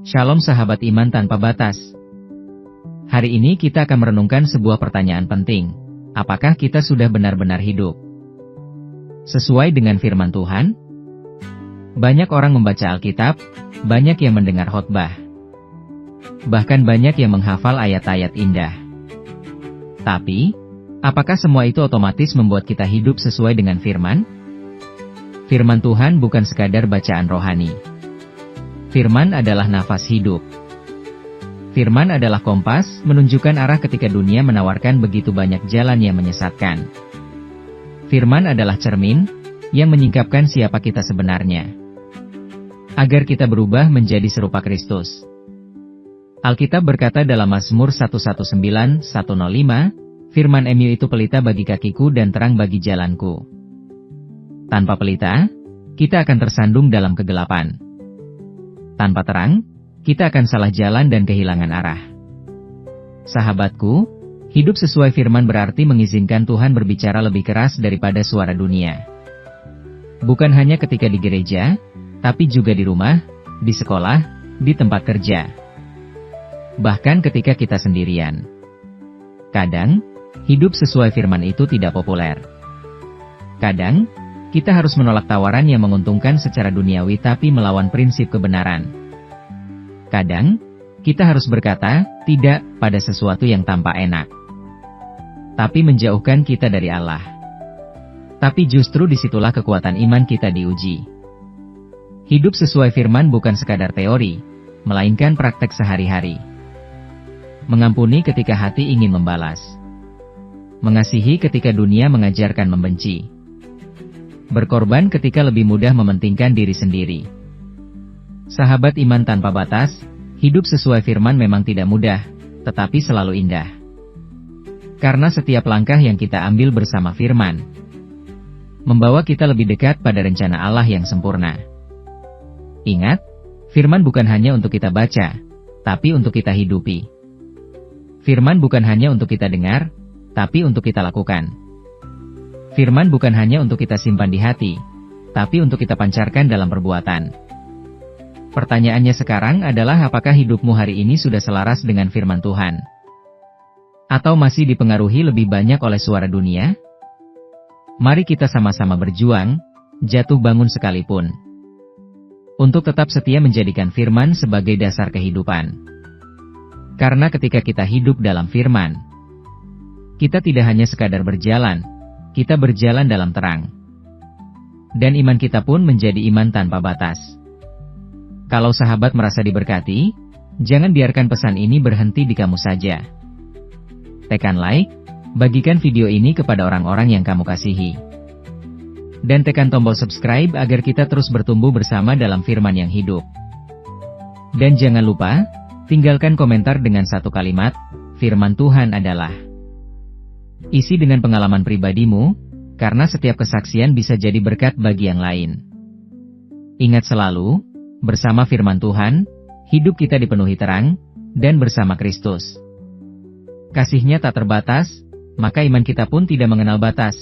Shalom sahabat iman tanpa batas. Hari ini kita akan merenungkan sebuah pertanyaan penting. Apakah kita sudah benar-benar hidup sesuai dengan firman Tuhan? Banyak orang membaca Alkitab, banyak yang mendengar khotbah, bahkan banyak yang menghafal ayat-ayat indah. Tapi, apakah semua itu otomatis membuat kita hidup sesuai dengan firman? Firman Tuhan bukan sekadar bacaan rohani. Firman adalah nafas hidup. Firman adalah kompas, menunjukkan arah ketika dunia menawarkan begitu banyak jalan yang menyesatkan. Firman adalah cermin, yang menyingkapkan siapa kita sebenarnya, agar kita berubah menjadi serupa Kristus. Alkitab berkata dalam Mazmur 119:105, firman-Mu itu pelita bagi kakiku dan terang bagi jalanku. Tanpa pelita, kita akan tersandung dalam kegelapan. Tanpa terang, kita akan salah jalan dan kehilangan arah. Sahabatku, hidup sesuai firman berarti mengizinkan Tuhan berbicara lebih keras daripada suara dunia. Bukan hanya ketika di gereja, tapi juga di rumah, di sekolah, di tempat kerja. Bahkan ketika kita sendirian. Kadang, hidup sesuai firman itu tidak populer. Kadang, kita harus menolak tawaran yang menguntungkan secara duniawi tapi melawan prinsip kebenaran. Kadang, kita harus berkata, tidak, pada sesuatu yang tampak enak, tapi menjauhkan kita dari Allah. Tapi justru disitulah kekuatan iman kita diuji. Hidup sesuai firman bukan sekadar teori, melainkan praktek sehari-hari. Mengampuni ketika hati ingin membalas. Mengasihi ketika dunia mengajarkan membenci. Berkorban ketika lebih mudah mementingkan diri sendiri. Sahabat iman tanpa batas, hidup sesuai firman memang tidak mudah, tetapi selalu indah. Karena setiap langkah yang kita ambil bersama firman, membawa kita lebih dekat pada rencana Allah yang sempurna. Ingat, firman bukan hanya untuk kita baca, tapi untuk kita hidupi. Firman bukan hanya untuk kita dengar, tapi untuk kita lakukan. Firman bukan hanya untuk kita simpan di hati, tapi untuk kita pancarkan dalam perbuatan. Pertanyaannya sekarang adalah apakah hidupmu hari ini sudah selaras dengan firman Tuhan? Atau masih dipengaruhi lebih banyak oleh suara dunia? Mari kita sama-sama berjuang, jatuh bangun sekalipun, untuk tetap setia menjadikan firman sebagai dasar kehidupan. Karena ketika kita hidup dalam firman, kita tidak hanya sekadar berjalan, kita berjalan dalam terang. Dan iman kita pun menjadi iman tanpa batas. Kalau sahabat merasa diberkati, jangan biarkan pesan ini berhenti di kamu saja. Tekan like, bagikan video ini kepada orang-orang yang kamu kasihi. Dan tekan tombol subscribe agar kita terus bertumbuh bersama dalam firman yang hidup. Dan jangan lupa, tinggalkan komentar dengan satu kalimat, firman Tuhan adalah. Isi dengan pengalaman pribadimu, karena setiap kesaksian bisa jadi berkat bagi yang lain. Ingat selalu, bersama firman Tuhan, hidup kita dipenuhi terang, dan bersama Kristus. Kasih-Nya tak terbatas, maka iman kita pun tidak mengenal batas.